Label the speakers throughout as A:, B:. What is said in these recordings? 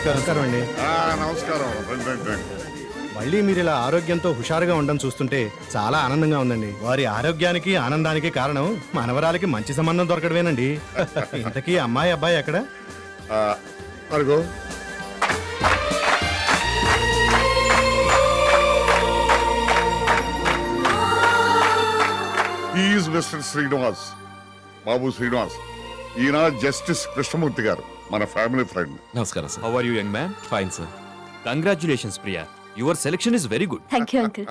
A: నమస్కారం అండి.
B: నమస్కారం.
A: మళ్ళీ మీరు ఇలా ఆరోగ్యంతో హుషారుగా ఉండడం చూస్తుంటే చాలా ఆనందంగా ఉందండి. వారి ఆరోగ్యానికి ఆనందానికి కారణం మనవరాలకి మంచి సంబంధం దొరకడమేనండి. ఇంతకీ అమ్మాయి అబ్బాయి ఎక్కడ?
B: అరుగో ఈజ్ మిస్టర్ శ్రీనివాస్, బాబు శ్రీనివాస్. ఈయన జస్టిస్ కృష్ణమూర్తి గారు, మన ఫ్యామిలీ ఫ్రెండ్.
C: నమస్కారం sir.
D: How are you, young man?
C: Fine sir.
D: Congratulations, Priya. Your selection is very good.
E: Thank you uncle.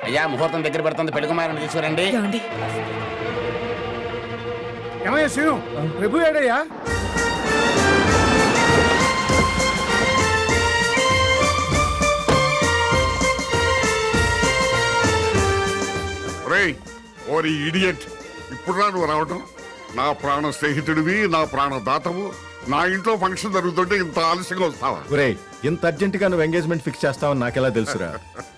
F: అయ్యా, ముహూర్తం దగ్గర పడుతుంది, పెళ్లి కుమారుని తీసుకురండి.
G: ఏమయ్యా శ్రీను, ప్రభు ఏడయ్యా?
B: రేయ్ ఓరి ఇడియట్, ఇప్పుడు నువ్వు రావటం? నా ప్రాణ స్నేహితుడివి, నా ప్రాణదాతవు. నా ఇంట్లో ఫంక్షన్ జరుగుతుంటే ఇంత ఆలస్యంగా వస్తావా?
A: ఒరేయ్, ఇంత అర్జెంట్ గా నువ్వు ఎంగేజ్మెంట్ ఫిక్స్ చేస్తావని నాకెలా తెలుసురా?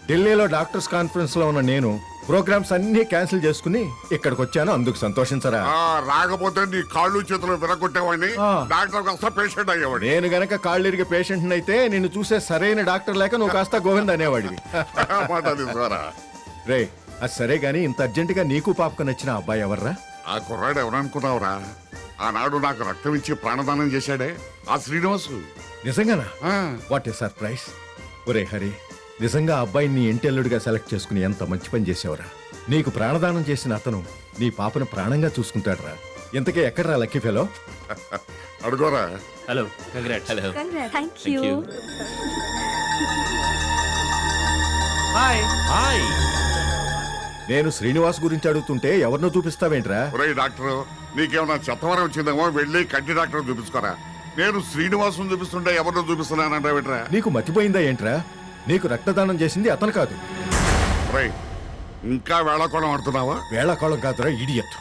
A: ఢిల్లీలో డాక్టర్స్ కాన్ఫరెన్స్ లో ఉన్న నేను ప్రోగ్రామ్స్ అన్ని క్యాన్సిల్ చేసుకుని ఇక్కడికి వచ్చాను, అందుకు సంతోషించరా?
B: రాకపోతే నీ కాళ్ళు చేతులు విరగొట్టేవాడిని, డాక్టర్ కాస్త పేషెంట్ అయ్యేవాడి.
A: నేను గనక కాళ్ళు ఇరిగే పేషెంట్ అయితే నిన్ను చూసే సరైన డాక్టర్ లేక నువ్వు కాస్త గోవింద్ అనేవాడివి. రే, అది సరే గాని ఇంత అర్జెంట్ గా నీకు పాపకు నచ్చిన అబ్బాయి ఎవర్రా?
B: ఆ కుర్రాడు ఎవరనుకున్నావురా? ఆనాడు నాకు రక్తం ఇచ్చి ప్రాణదానం చేశాడే ఆ శ్రీనివాసు.
A: నిజంగానా? What a surprise. ఒరే హరి, నిజంగా అబ్బాయిని నీ ఇంటెల్లుడిగా సెలెక్ట్ చేసుకుని ఎంత మంచి పని చేసావురా. నీకు ప్రాణదానం చేసిన అతను నీ పాపను ప్రాణంగా చూసుకుంటాడురా. ఇంతకీ ఎక్కడరా లక్కీ ఫెలో?
B: అడుగోరా.
D: Hello. Congrats.
C: Hello.
E: Thank you.
C: Hi.
A: నేను శ్రీనివాస్ గురించి అడుగుతుంటే ఎవరినో చూపిస్తావేంట్రా?
B: ఒరే డాక్టర్, నీకేమన్నా చెత్తవరం వచ్చిందేమో, వెళ్ళి కంటి డాక్టర్ చూపించుకోరా. నేను శ్రీనివాసం చూపిస్తుంటే ఎవరినో చూపిస్తున్నానంటావేట్రా?
A: నీకు మతిపోయిందా ఏంట్రా? నీకు రక్తదానం చేసింది అతను కాదు.
B: ఒరే, ఇంకా వేళకోళం ఆడుతున్నావా?
A: వేళాకోళం కాదురా ఇడియట్.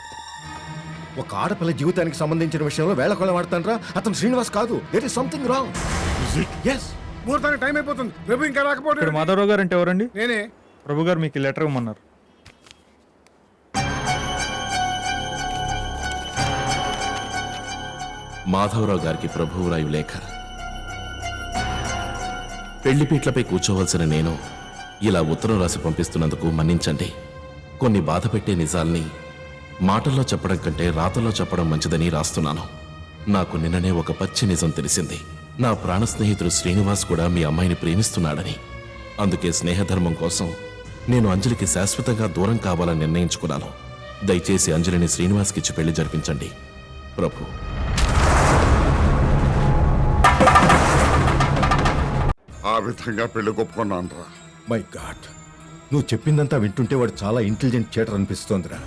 A: ఒక ఆడపిల్ల జీవితానికి సంబంధించిన విషయంలో వేళాకోళం ఆడతానరా? అతను శ్రీనివాస్ కాదు. There is something wrong. Yes.
G: ముహూర్తానికి టైం అయిపోతుంది, ప్రభు ఇంకా రాకపోతే.
H: ఇక్కడ మాధవరావు గారు అంటే ఎవరండి?
G: నేనే.
H: ప్రభు గారు మీకు లెటర్ ఇవ్వమన్నారు.
C: మాధవరావు గారికి ప్రభువురాయు లేఖ. పెళ్లిపీట్లపై కూర్చోవలసిన నేను ఇలా ఉత్తరం రాసి పంపిస్తున్నందుకు మన్నించండి. కొన్ని బాధ పెట్టే నిజాల్ని మాటల్లో చెప్పడం కంటే రాతల్లో చెప్పడం మంచిదని రాస్తున్నాను. నాకు నిన్ననే ఒక పచ్చి నిజం తెలిసింది. నా ప్రాణ స్నేహితుడు శ్రీనివాస్ కూడా మీ అమ్మాయిని ప్రేమిస్తున్నాడని. అందుకే స్నేహధర్మం కోసం నేను అంజలికి శాశ్వతంగా దూరం కావాలని నిర్ణయించుకున్నాను. దయచేసి అంజలిని శ్రీనివాస్కిచ్చి పెళ్లి జరిపించండి ప్రభు.
B: ఆ విధంగా పెళ్లి ఒప్పుకున్నాను రా.
A: మై గాడ్, నువ్వు చెప్పిందంతా వింటుంటే వాడు చాలా ఇంటెలిజెంట్ చేటర్ అనిపిస్తోందిరా.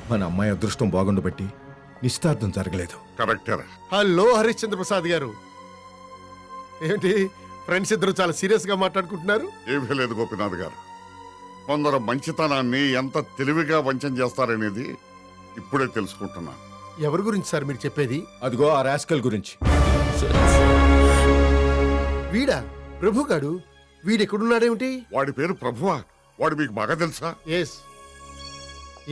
A: మన అమ్మాయి అదృష్టం బాగుండబట్టి నిశ్చితార్థం జరగలేదు.
B: కరెక్టరా.
I: హలో హరిశ్చంద్ర ప్రసాద్ గారు, ఏంటి ఫ్రెండ్స్ ఇద్దరు చాలా సీరియస్ గా మాట్లాడుకుంటున్నారు?
B: ఏమీ లేదు గోపినాథ్ గారు. కొందరు మంచితనాన్ని ఎంత తెలివిగా వంచన చేస్తారనేది ఇప్పుడే తెలుసుకుంటున్నాను.
I: ఎవరి గురించి సార్ మీరు చెప్పేది?
A: అదిగో ఆ రాస్కల్ గురించి.
I: వీడా ప్రభు గాడు? వీడెక్కడున్నాడేమిటి?
B: వాడి పేరు ప్రభువా? వాడు మీకు బాగా తెలుసా?
I: ఎస్,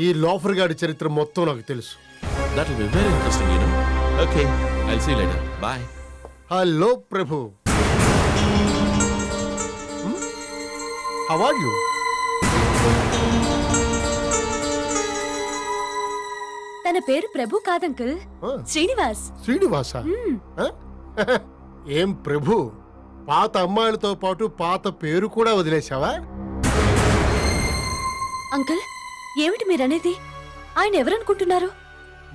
I: ఈ లోఫర్ గాడి చరిత్ర మొత్తం నాకు తెలుసు.
C: That will be very interesting, you know. Okay, I'll see you later. Bye.
I: Hello Prabhu, how are you?
E: తన పేరు ప్రభు కాదంకుల్, శ్రీనివాస్.
I: శ్రీనివాసా? ఏం ప్రభు, పాత అమ్మాయిలతో పాటు పాత పేరు కూడా వదిలేశావా?
E: అంకుల్, ఏమిటి మీరనేది? ఆయన ఎవరనుకుంటున్నారు?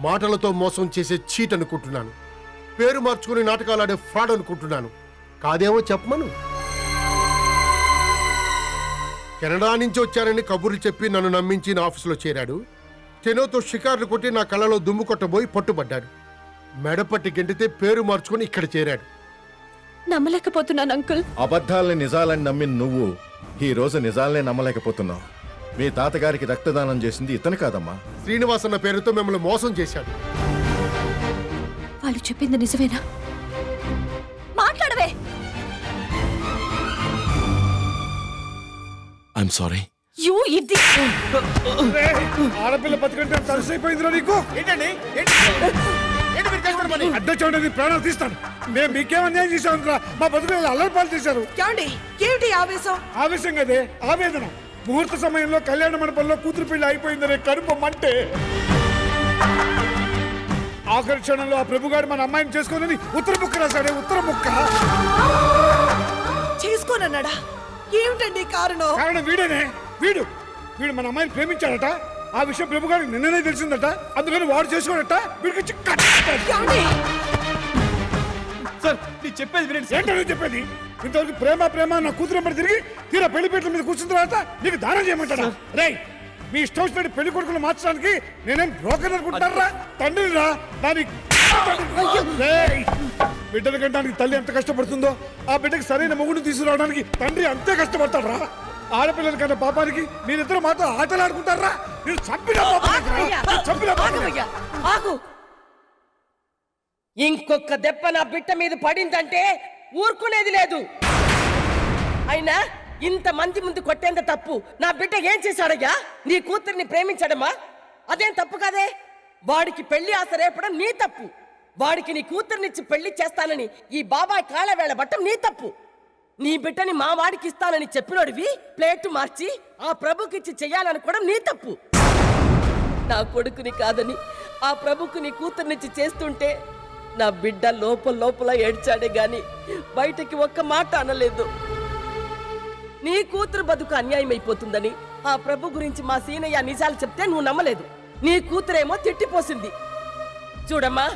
I: మాటలతో మోసం చేసే చీట్ అనుకుంటున్నాను. పేరు మార్చుకుని నాటకాలు ఆడే ఫ్రాడ్ అనుకుంటున్నాను. కాదేమో చెప్పమను. కెనడా నుంచి వచ్చారని కబుర్లు చెప్పి నన్ను నమ్మించి నా ఆఫీసులో చేరాడు. చెనోతో షికార్లు కొట్టి నా కళ్ళలో దుమ్ము కొట్టబోయి పట్టుబడ్డాడు. మెడపట్టి గెంటితే పేరు మార్చుకుని ఇక్కడ చేరాడు.
E: నమ్మలేకపోతున్నాను అంకుల్.
A: అబద్ధాలని నిజాలని నమ్మిన నువ్వు ఈ రోజు నిజాలనే నమ్మలేకపోతున్నావు. మీ తాతగారికి రక్తదానం చేసింది ఇతను కాదమ్మా,
I: శ్రీనివాస్ అన్న పేరుతో మిమ్మల్ని మోసం చేశాడు.
E: వాళ్ళు చెప్పింది నిజమేనా? మాట్లాడవే.
C: I'm sorry.
E: యూ ఇది
G: ఆడపిల్ల బతుకంటే తలసైపోయిందిరా నీకు
I: ఏంటండి
G: అడ్డొచ్చి ప్రాణాలు తీస్తాను మేము మీకేం అన్యాయం చేశాను మా బతుకులు అల్లరి పాలు తీశారు
J: ఏమిటి ఆవేశం?
G: ఆవేశం కదే ఆవేదన. ముహూర్త సమయంలో కళ్యాణ మండపంలో కూతురు పెళ్లి అయిపోయిందనే కడుపు మంటే ఆఖరి క్షణంలో ఆ ప్రభుగాడు మన అమ్మాయిని చేసుకోనని ఉత్తర ముక్క రాశాడే ఉత్తర ముక్క.
J: చేసుకోనన్నాడా? ఏమిటండి కారణం?
G: కారణం వీడేనే. వీడు వీడు మన అమ్మాయిని ప్రేమించాడట. ఆ విషయం ప్రభుగాడికి నిన్ననే తెలిసిందట. అందుకని వాడు చేసుకోడట. వీడికి
H: సార్ నేను చెప్పేది వినండి.
G: ఏంటో చెప్పేది. ఇంతవరకు ప్రేమ ప్రేమ నా కూతురు వెంబడి తిరిగి తీరా పెళ్లి పీటల మీద కూర్చున్న తర్వాత నీకు దానం చేయమంటాడా? రేయ్ మీ ఇష్టం వచ్చినట్టు పెళ్లి కొడుకులు మార్చడానికి నేనేం బ్రోకర్ అనుకుంటారా? తండ్రిరా దాని బిడ్డలు కంటానికి తల్లి ఎంత కష్టపడుతుందో ఆ బిడ్డకి సరైన మొగుడు తీసుకురావడానికి తండ్రి అంతే కష్టపడతారా? ఆడపిల్లల కన్నా పాపానికి మీరిద్దరు మాతో ఆటలాడుకుంటారా? మీరు
J: ఆగు. ఇంకొక దెబ్బ నా బిడ్డ మీద పడిందంటే ఊరుకునేది లేదు. అయినా ఇంతమంది ముందు కొట్టేంత తప్పు నా బిడ్డ ఏం చేశాడయ్యా? నీ కూతుర్ని ప్రేమించడమా? అదేం తప్పు కాదే. వాడికి పెళ్లి ఆశ రేపడం నీ తప్పు. వాడికి నీ కూతుర్నిచ్చి పెళ్లి చేస్తానని ఈ బాబాయ్ కాళ్ళ వేళబట్టం నీ తప్పు. నీ బిడ్డని మా వాడికి ఇస్తానని చెప్పినోడివి ప్లేటు మార్చి ఆ ప్రభుకిచ్చి చెయ్యాలనుకోవడం నీ తప్పు. నా కొడుకుని కాదని ఆ ప్రభుకు నీ కూతుర్నిచ్చి చేస్తుంటే నా బిడ్డ లోపల ఏడ్చాడే గాని బయటకి ఒక్క మాట అనలేదు. నీ కూతురు బతుకు అన్యాయం అయిపోతుందని ఆ ప్రభు గురించి మా సీనయ్య నిజాలు చెప్తే నువ్వు నమ్మలేదు. నీ కూతురేమో తిట్టిపోసింది. చూడమ్మా,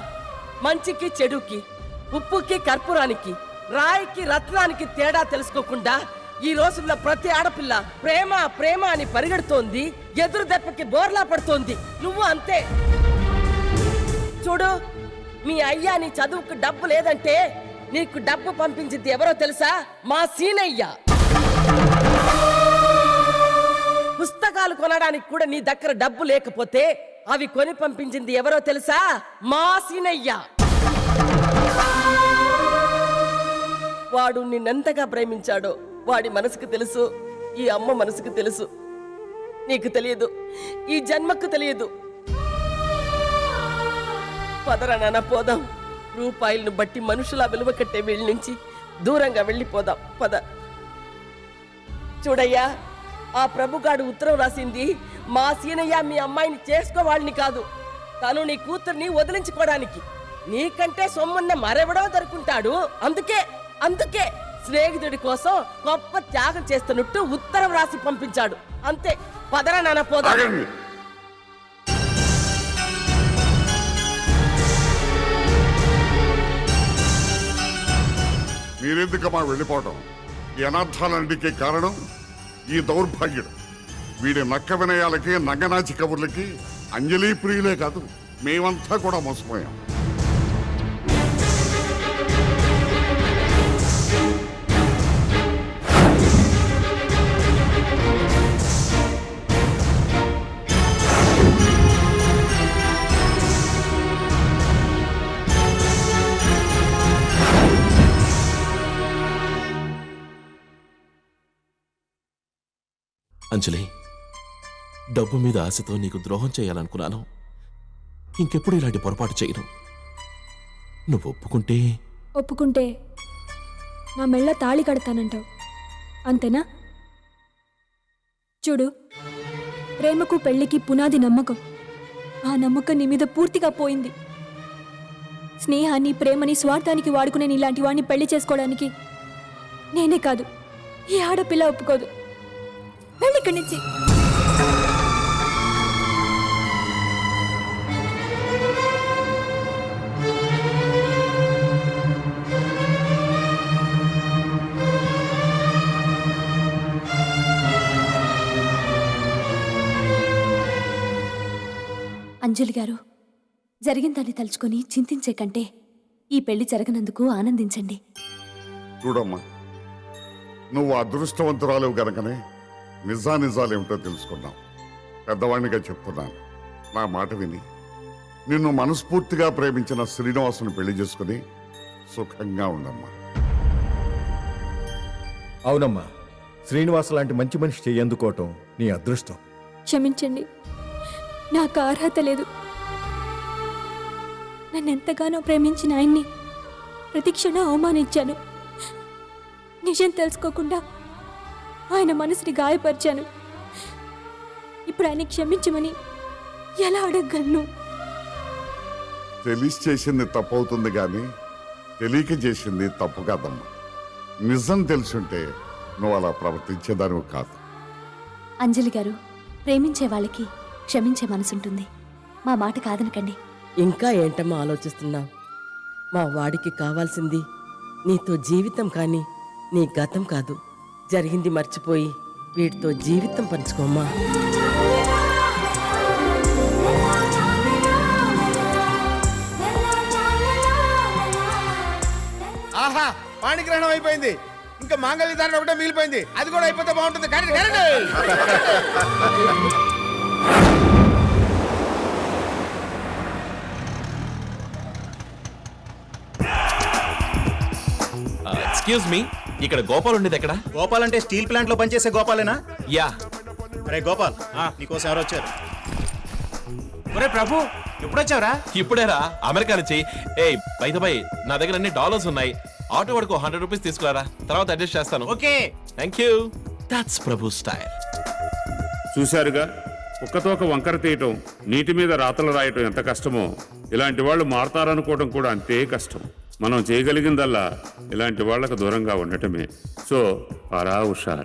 J: మంచికి చెడుకి, ఉప్పుకి కర్పూరానికి, రాయికి రత్నానికి తేడా తెలుసుకోకుండా ఈ రోజుల్లో ప్రతి ఆడపిల్ల ప్రేమ ప్రేమ అని పరిగెడుతోంది. ఎదురు దెబ్బకి బోర్లా పడుతోంది. నువ్వు అంతే. చూడు, మీ అయ్యా నీ చదువుకు డబ్బు లేదంటే నీకు డబ్బు పంపించింది ఎవరో తెలుసా? మా సీనయ్య. పుస్తకాలు కొనడానికి కూడా నీ దగ్గర డబ్బు లేకపోతే అవి కొని పంపించింది ఎవరో తెలుసా? మా సీనయ్య. వాడు నిన్నెంతగా ప్రేమించాడో వాడి మనసుకు తెలుసు. ఈ అమ్మ మనసుకు తెలుసు. నీకు తెలియదు, ఈ జన్మకు తెలియదు. పదరా నాన్న, పోదాం. రూపాయలను బట్టి మనుషుల విలువ కట్టే వీళ్ళ నుంచి దూరంగా వెళ్ళిపోదాం. పద. చూడయ్యా, ఆ ప్రభుగాడు ఉత్తరం రాసింది మా సీనయ్య మీ అమ్మాయిని చేసుకోవాలని కాదు, తను నీ కూతుర్ని వదిలించుకోవడానికి. నీకంటే సొమ్మున్న మరెవడో దొరుకుంటాడు. అందుకే స్నేహితుడి కోసం గొప్ప త్యాగం చేస్తున్నట్టు ఉత్తరం రాసి పంపించాడు. అంతే. పదరా నాన్న, పోదా.
B: మీరెందుకమ్మా వెళ్ళిపోవటం? ఈ అనర్థాలన్నిటికీ కారణం ఈ దౌర్భాగ్యుడు. వీడి నక్క వినయాలకి, నంగనాచి కబుర్లకి అంజలి ప్రియులే కాదు, మేమంతా కూడా మోసపోయాం.
C: అంజలి, డబ్బు మీద ఆశతో నీకు ద్రోహం చేయాలనుకున్నాను. ఇంకెప్పుడు ఇలాంటి పొరపాటు చేయను. నువ్వు
E: ఒప్పుకుంటే నా మెళ్ళ తాళి కడతానంటావు, అంతేనా? చూడు, ప్రేమకు పెళ్లికి పునాది నమ్మకం. ఆ నమ్మకం నీ మీద పూర్తిగా పోయింది. స్నేహాన్ని, ప్రేమని స్వార్థానికి వాడుకునే ఇలాంటి వాడిని పెళ్లి చేసుకోవడానికి నేనే కాదు, ఈ ఆడపిల్ల ఒప్పుకోదు. వెళ్ళి ఇక్కడి నుంచి. అంజలి గారు, జరిగిందని తలుచుకొని చింతించే కంటే ఈ పెళ్లి జరగనందుకు ఆనందించండి.
B: చూడమ్మా, నువ్వు అదృష్టవంతురాలు గనకనే నిజానిజాలేమిటో తెలుసుకున్నావు. పెద్దవాణ్ణిగా చెప్తున్నాను, నా మాట విని నిన్ను మనస్ఫూర్తిగా ప్రేమించిన శ్రీనివాసుని పెళ్లి చేసుకుని సుఖంగా ఉండమ్మా.
A: అవునమ్మా, శ్రీనివాస్ లాంటి మంచి మనిషి చెయ్యందుకోవటం నీ అదృష్టం.
E: క్షమించండి, నాకు అర్హత లేదు. నన్ను ఎంతగానో ప్రేమించిన ఆయన్ని ప్రతి క్షణం అవమానించాను. నిజం తెలుసుకోకుండా ఆయన మనసుని గాయపరిచాను. ఇప్పుడు ఆయన క్షమించమని ఎలా అడగలను?
B: తెలిసి చేసింది తప్పు అవుతుంది కానీ తెలియక చేసింది తప్పు కాదమ్మా. నిజం తెలుసుంటే నువ్వు అలా ప్రవర్తించేదానివి కాదు.
K: అంజలి గారు, ప్రేమించే వాళ్ళకి క్షమించే మనసుంటుంది. మా మాట కాదనకండి.
J: ఇంకా ఏంటమ్మా ఆలోచిస్తున్నావు? మా వాడికి కావాల్సింది నీతో జీవితం కానీ నీ గతం కాదు. జరిగింది మర్చిపోయి వీటితో జీవితం పంచుకోమ్మా.
G: ఆహా, పాణిగ్రహణం అయిపోయింది. ఇంకా మాంగళ్య ధారణ ఒకటే మిగిలిపోయింది. అది కూడా అయిపోతే బాగుంటుంది. కానీ
C: ఎక్స్క్యూజ్ మీ, ఇక్కడ గోపాల్ ఉండేది ఎక్కడ?
H: గోపాల్ అంటే స్టీల్ ప్లాంట్ లో పనిచేసే గోపాలేనా?
C: యా.
H: అరే గోపాల్, నీకోసం ఎవరు వచ్చారు? ఒరే ప్రభు, ఎప్పుడొచ్చావురా?
C: ఇప్పుడేరా, అమెరికా నుంచి. ఏ బై నా దగ్గర అన్ని డాలర్స్ ఉన్నాయి. ఆటో వాడికి 100 రూపీస్ తీసుకురారా, తర్వాత అడ్జస్ట్ చేస్తాను.
H: Okay,
C: thank you. That's Prabhu style.
L: చూశారుగా, కుక్కతోక వంకర తీయటం, నీటి మీద రాతలు రాయటం ఎంత కష్టమో ఇలాంటి వాళ్ళు మారతారనుకోవడం కూడా అంతే కష్టం. మనం చేయగలిగిందల్లా ఇలాంటి వాళ్ళకు దూరంగా ఉండటమే. సో ఆరా హుషార్.